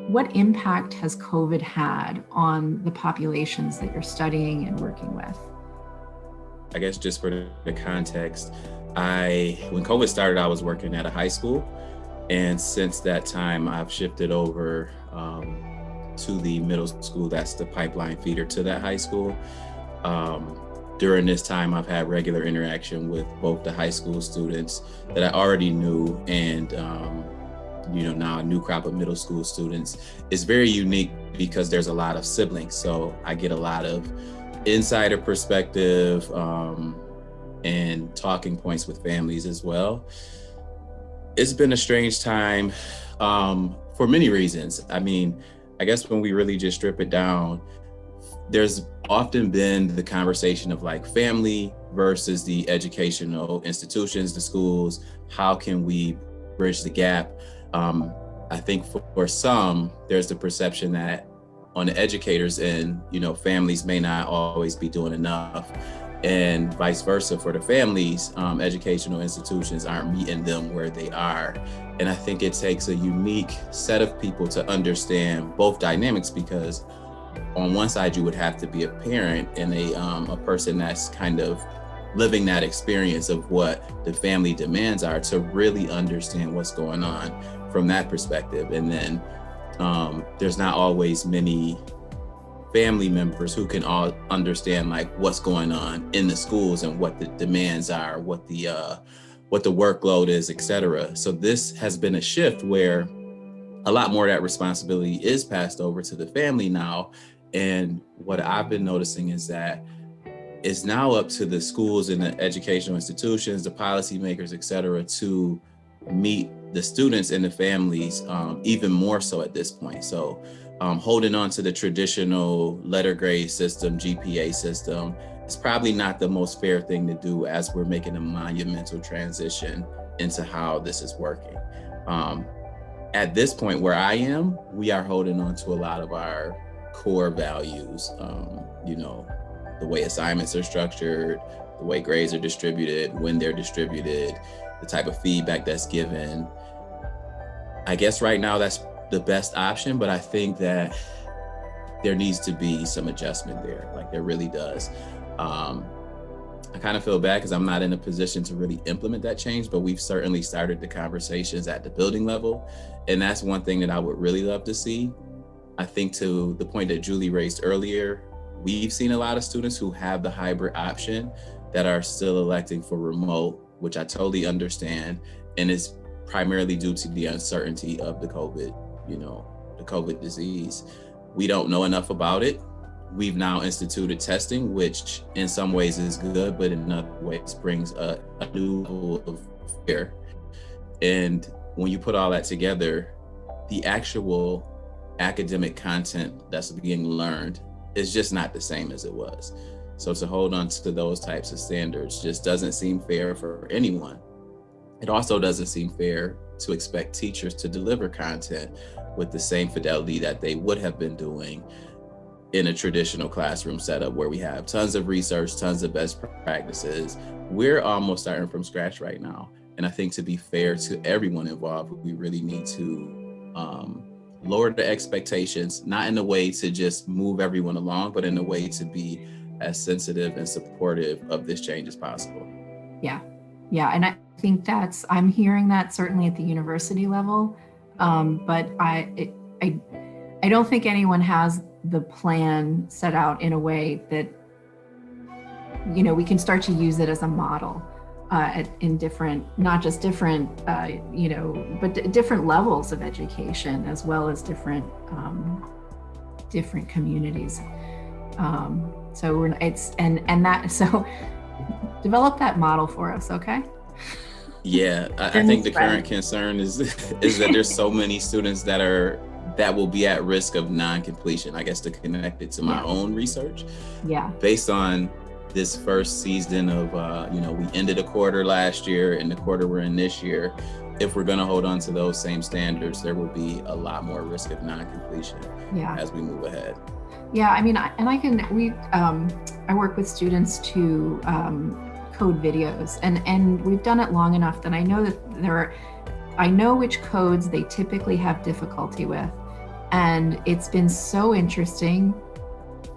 what impact has COVID had on the populations that you're studying and working with? I guess just for the context, when COVID started, I was working at a high school. And since that time, I've shifted over to the middle school. That's the pipeline feeder to that high school. During this time, I've had regular interaction with both the high school students that I already knew and now a new crop of middle school students. It's very unique because there's a lot of siblings. So I get a lot of insider perspective and talking points with families as well. It's been a strange time for many reasons. I mean, I guess when we really just strip it down, there's often been the conversation of like family versus the educational institutions, the schools. How can we bridge the gap? I think for some, there's the perception that on the educators' end, families may not always be doing enough, and vice versa for the families. Educational institutions aren't meeting them where they are. And I think it takes a unique set of people to understand both dynamics, because on one side, you would have to be a parent and a person that's kind of living that experience of what the family demands are to really understand what's going on from that perspective. And then there's not always many family members who can all understand like what's going on in the schools and what the demands are, what the workload is, et cetera. So this has been a shift where a lot more of that responsibility is passed over to the family now. And what I've been noticing is that it's now up to the schools and the educational institutions, the policymakers, et cetera, to meet the students and the families even more so at this point. So holding on to the traditional letter grade system, GPA system, is probably not the most fair thing to do as we're making a monumental transition into how this is working. At this point where I am, we are holding on to a lot of our core values, the way assignments are structured, the way grades are distributed, when they're distributed, the type of feedback that's given. I guess right now that's the best option, but I think that there needs to be some adjustment there, like there really does. I kind of feel bad because I'm not in a position to really implement that change, but we've certainly started the conversations at the building level. And that's one thing that I would really love to see. I think to the point that Julie raised earlier, we've seen a lot of students who have the hybrid option that are still electing for remote, which I totally understand. And it's primarily due to the uncertainty of the COVID disease. We don't know enough about it. We've now instituted testing, which in some ways is good, but in other ways brings a new level of fear. And when you put all that together, the actual academic content that's being learned is just not the same as it was. So to hold on to those types of standards just doesn't seem fair for anyone. It also doesn't seem fair to expect teachers to deliver content with the same fidelity that they would have been doing in a traditional classroom setup where we have tons of research, tons of best practices. We're almost starting from scratch right now. And I think to be fair to everyone involved, we really need to lower the expectations, not in a way to just move everyone along, but in a way to be as sensitive and supportive of this change as possible. Yeah. And I think I'm hearing that certainly at the university level. But I don't think anyone has the plan set out in a way that, we can start to use it as a model in different, not just different, but different levels of education, as well as different communities. So develop that model for us, okay? Yeah, I think the current concern is that there's so many students that will be at risk of non-completion. I guess to connect it to my own research. Yeah. Based on this first season of, we ended a quarter last year and the quarter we're in this year. If we're going to hold on to those same standards, there will be a lot more risk of non-completion as we move ahead. Yeah, I mean, I work with students to code videos, and we've done it long enough that I know that I know which codes they typically have difficulty with, And it's been so interesting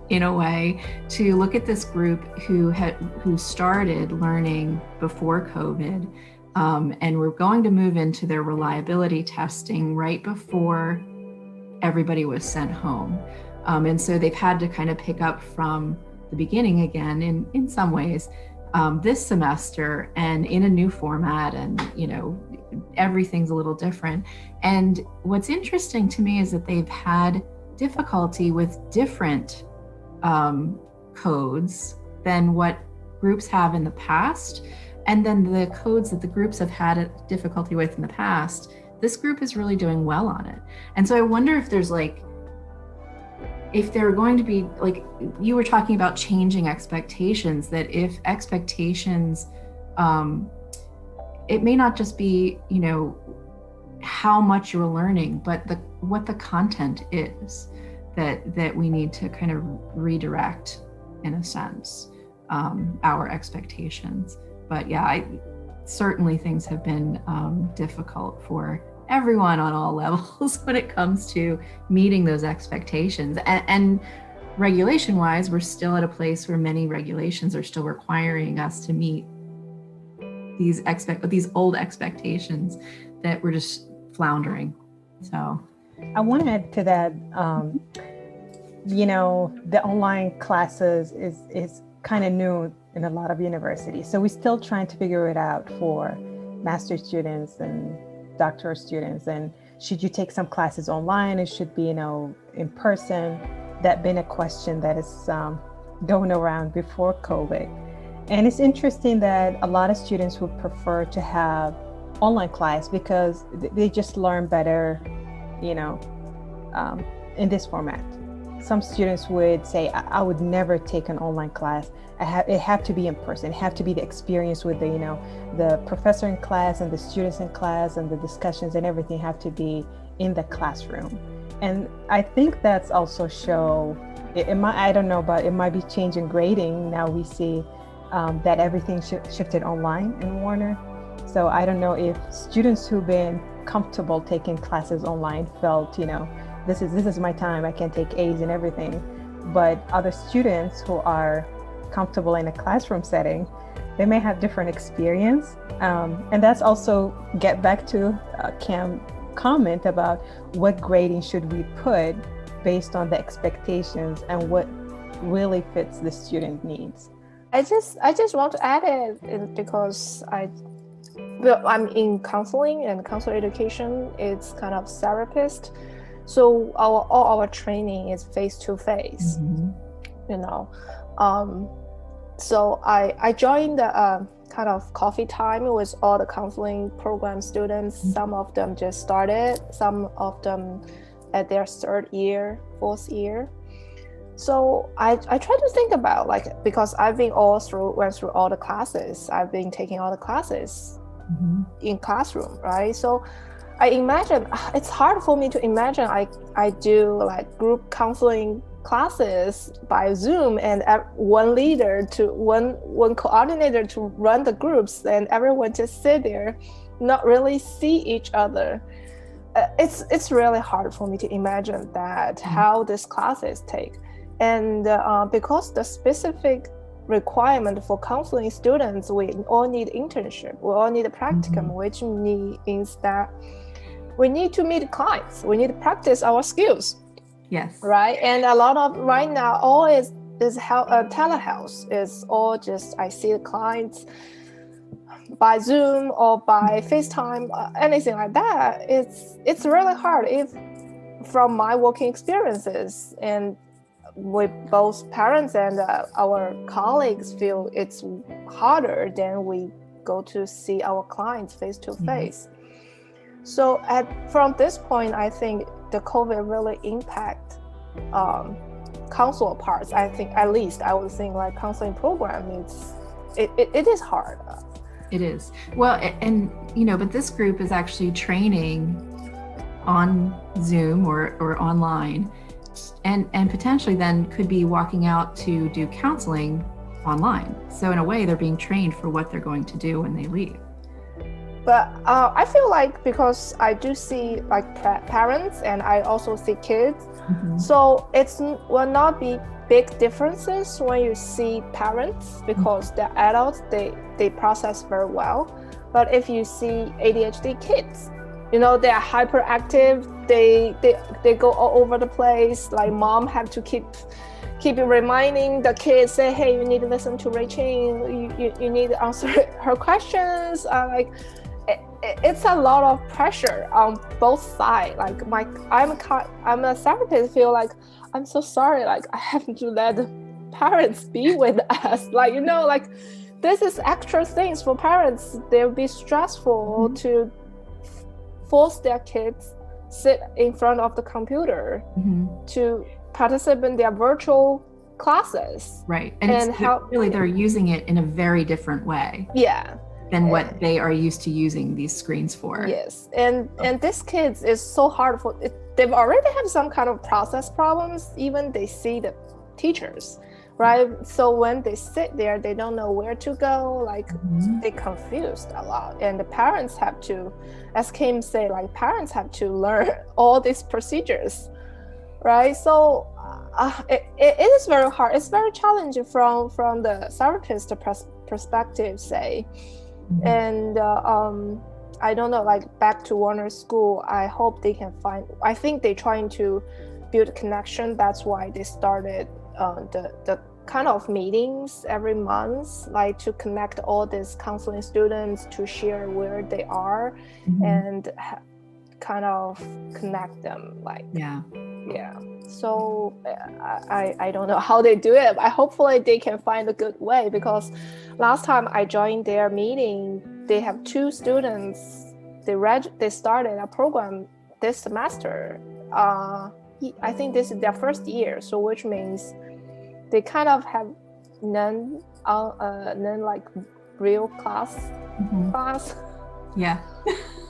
in a way to look at this group who started learning before COVID, and we're going to move into their reliability testing right before everybody was sent home. And so they've had to kind of pick up from the beginning again in some ways this semester, and in a new format, and everything's a little different. And what's interesting to me is that they've had difficulty with different codes than what groups have in the past. And then the codes that the groups have had difficulty with in the past, this group is really doing well on it. And so I wonder if there's if there are going to be, you were talking about changing expectations, that if expectations, it may not just be, how much you're learning, but what the content is that we need to kind of redirect, in a sense, our expectations. But yeah, certainly things have been difficult for everyone on all levels when it comes to meeting those expectations. And regulation-wise, we're still at a place where many regulations are still requiring us to meet these old expectations that we're just floundering. So I want to add to that, the online classes is kind of new in a lot of universities. So we're still trying to figure it out for master's students and doctoral students. And should you take some classes online? It should be, in person. That's been a question that is going around before COVID. And it's interesting that a lot of students would prefer to have online class because they just learn better, in this format. Some students would say, I would never take an online class. It have to be in person. It have to be the experience with the professor in class and the students in class, and the discussions and everything have to be in the classroom. And I think that's also I don't know, but it might be changing grading. Now we see that everything shifted online in Warner. So I don't know if students who've been comfortable taking classes online felt, this is my time, I can take A's and everything. But other students who are comfortable in a classroom setting, they may have different experience. And that's also get back to Cam's comment about what grading should we put based on the expectations and what really fits the student needs. I just want to add it because I'm in counseling, and counselor education is kind of therapist. So all our training is face-to-face, So I joined the kind of coffee time with all the counseling program students. Some of them just started, some of them at their third year, fourth year. So I try to think about, because I've been went through all the classes. I've been taking all the classes in classroom, right? So I imagine it's hard for me to imagine I do group counseling classes by Zoom, and one coordinator to run the groups, and everyone just sit there, not really see each other. It's really hard for me to imagine that how these classes take. And because the specific requirement for counseling students, we all need internship, we all need a practicum, which means that we need to meet clients, we need to practice our skills. Yes. Right. And a lot of right now, all is telehealth. Is all just I see the clients by Zoom or by FaceTime, anything like that. It's really hard. If from my working experiences, and with both parents and our colleagues feel it's harder than we go to see our clients face to face. So from this point, I think the COVID really impact counselor parts. I think, at least I would think, counseling program, it is hard. It is. Well, and but this group is actually training on Zoom or online, and potentially then could be walking out to do counseling online. So in a way, they're being trained for what they're going to do when they leave. But I feel like because I do see like parents and I also see kids, so it's will not be big differences when you see parents because they're adults, they process very well. But if you see ADHD kids, you know, they're hyperactive, they go all over the place. Like mom have to keep reminding the kids, say, hey, you need to listen to Rachel, you need to answer her questions. It's a lot of pressure on both sides. Like I'm a therapist, feel like I'm so sorry, like I have to let the parents be with us. Like, you know, like this is extra things for parents. They'll be stressful to force their kids sit in front of the computer to participate in their virtual classes. Right. And help, really, they're using it in a very different way. Yeah. Than what they are used to using these screens for. Yes, and these kids is so hard for it. They've already have some kind of process problems. Even they see the teachers, right? So when they sit there, they don't know where to go. Like they confused a lot, and the parents have to, as Kim say, like parents have to learn all these procedures, right? So it is very hard. It's very challenging from the therapist perspective, say. And I don't know, like back to Warner School, I hope they can find, I think they're trying to build a connection. That's why they started the kind of meetings every month, like to connect all these counseling students to share where they are and kind of connect them, like yeah. So I don't know how they do it, but hopefully they can find a good way, because last time I joined their meeting, they have 2 students, they started a program this semester. I think this is their first year, so which means they kind of have none like real class. Yeah.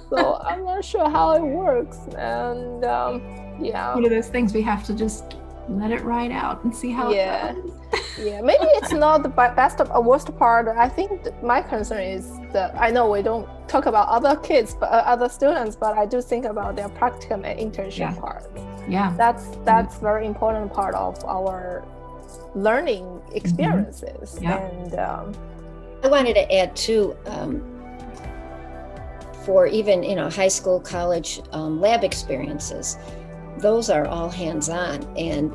So I'm not sure how it works, and yeah. One of those things we have to just let it ride out and see how it goes. Yeah, maybe it's not the best or worst part. I think my concern is that I know we don't talk about other kids, but other students, but I do think about their practicum and internship part. Yeah, that's very important part of our learning experiences. And I wanted to add too. For even high school, college lab experiences, those are all hands-on, and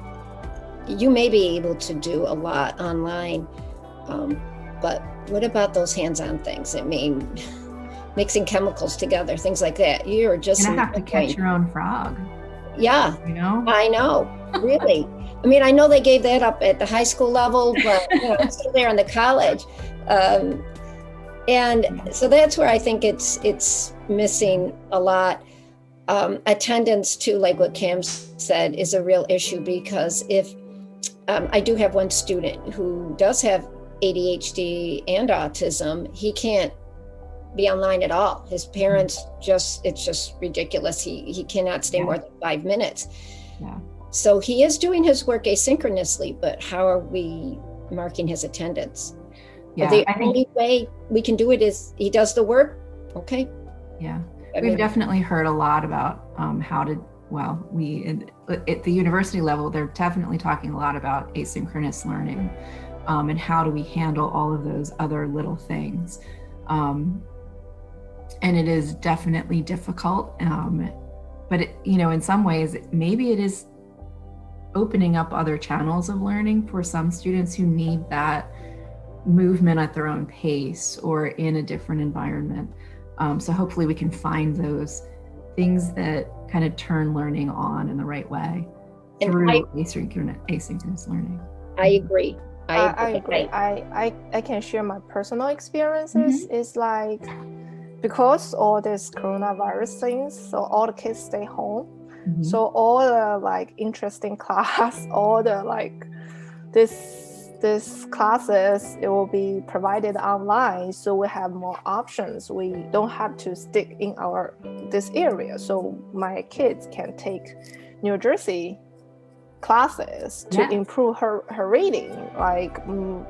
you may be able to do a lot online, but what about those hands-on things? I mean, mixing chemicals together, things like that. You're just gonna have to catch your own frog. Yeah, I know, really. I mean, I know they gave that up at the high school level, but I'm still there in the college. And so that's where I think it's missing a lot. Attendance too, like what Cam said, is a real issue, because if I do have one student who does have ADHD and autism, he can't be online at all. His parents it's just ridiculous. He cannot stay more than 5 minutes. Yeah. So he is doing his work asynchronously, but how are we marking his attendance? Yeah, the only way we can do it is he does the work. Okay. Yeah. We've definitely heard a lot about how to, at the university level, they're definitely talking a lot about asynchronous learning and how do we handle all of those other little things. And it is definitely difficult, but in some ways, maybe it is opening up other channels of learning for some students who need that movement at their own pace or in a different environment. So hopefully we can find those things that kind of turn learning on in the right way through asynchronous learning. I agree. I agree. I can share my personal experiences. It's like, because all this coronavirus things, so all the kids stay home. So all the like interesting class, all the like this classes, it will be provided online, so we have more options. We don't have to stick in this area, so my kids can take New Jersey classes to improve her reading. Like my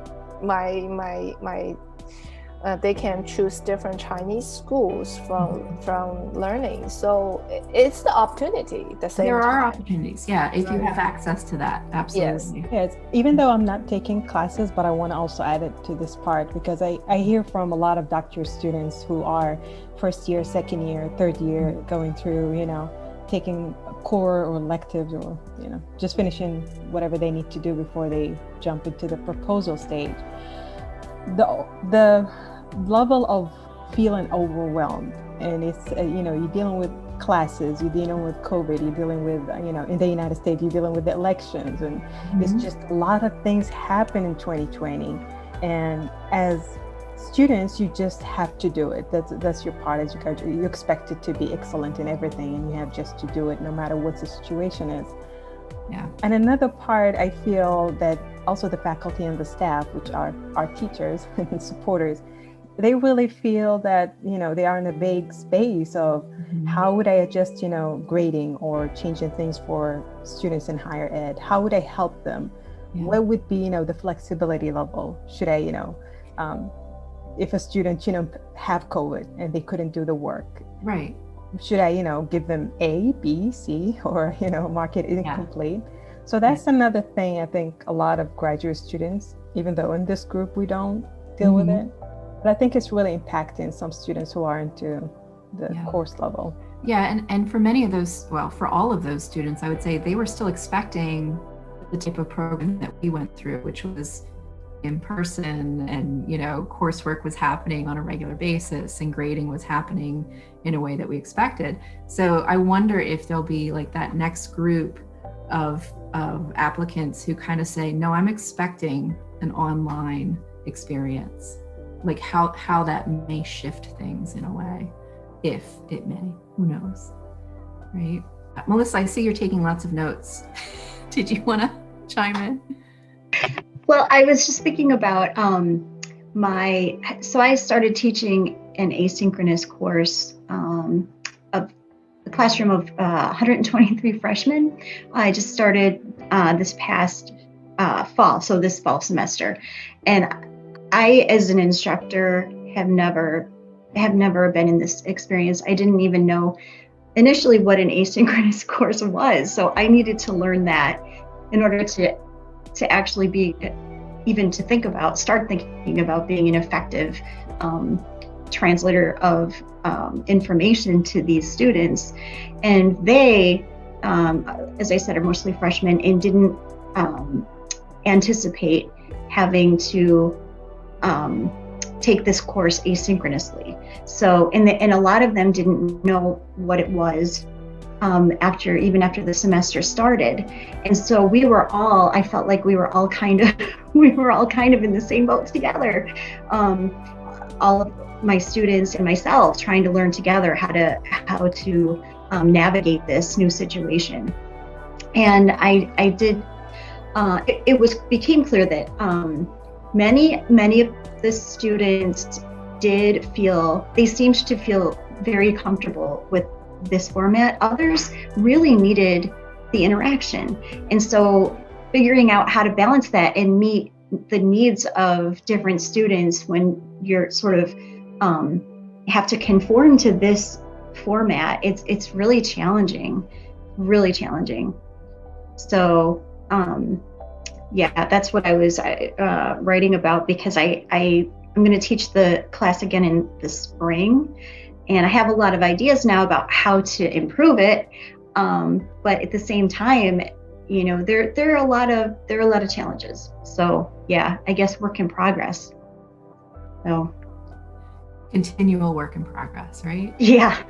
they can choose different Chinese schools from learning. So it's the opportunity at the same There time. are opportunities, yeah, if you have access to that, absolutely. Yes, even though I'm not taking classes, but I want to also add it to this part, because I hear from a lot of doctoral students who are first year, second year, third year, going through, taking core or electives, or, just finishing whatever they need to do before they jump into the proposal stage. The level of feeling overwhelmed, and it's, you're dealing with classes, you're dealing with COVID, you're dealing with, in the United States, you're dealing with the elections, and it's just a lot of things happen in 2020. And as students, you just have to do it. That's your part. As you graduate, you expect it to be excellent in everything, and you have just to do it no matter what the situation is. Yeah. And another part, I feel that also the faculty and the staff, which are our teachers and supporters, they really feel that, they are in a vague space of how would I adjust, grading or changing things for students in higher ed? How would I help them? Yeah. What would be, the flexibility level? Should I, if a student, have COVID and they couldn't do the work, right? Should I, give them A, B, C, or, mark it incomplete? Yeah. So that's another thing I think a lot of graduate students, even though in this group we don't deal with it, but I think it's really impacting some students who are into the course level. Yeah, and for many of those, well, for all of those students, I would say they were still expecting the type of program that we went through, which was in person, and coursework was happening on a regular basis, and grading was happening in a way that we expected. So I wonder if there'll be like that next group of applicants who kind of say, no, I'm expecting an online experience, like how that may shift things in a way, if it may, who knows, right? Melissa, I see you're taking lots of notes. Did you want to chime in? Well, I was just thinking about so I started teaching an asynchronous course of a classroom of 123 freshmen. I just started this past fall, so this fall semester. And I, as an instructor, have never been in this experience. I didn't even know initially what an asynchronous course was. So I needed to learn that in order to actually be, even to start thinking about being an effective translator of information to these students. And they, as I said, are mostly freshmen and didn't anticipate having to take this course asynchronously. So, and a lot of them didn't know what it was after the semester started. And so I felt like we were all kind of in the same boat together. All of my students and myself trying to learn together how to navigate this new situation. And I did, it became clear that many of the students seemed to feel very comfortable with this format. Others really needed the interaction. And so figuring out how to balance that and meet the needs of different students when you're sort of have to conform to this format, it's really challenging. So that's what I was writing about, because I'm going to teach the class again in the spring, and I have a lot of ideas now about how to improve it. But at the same time, there are a lot of challenges. So I guess work in progress. So continual work in progress, right? Yeah.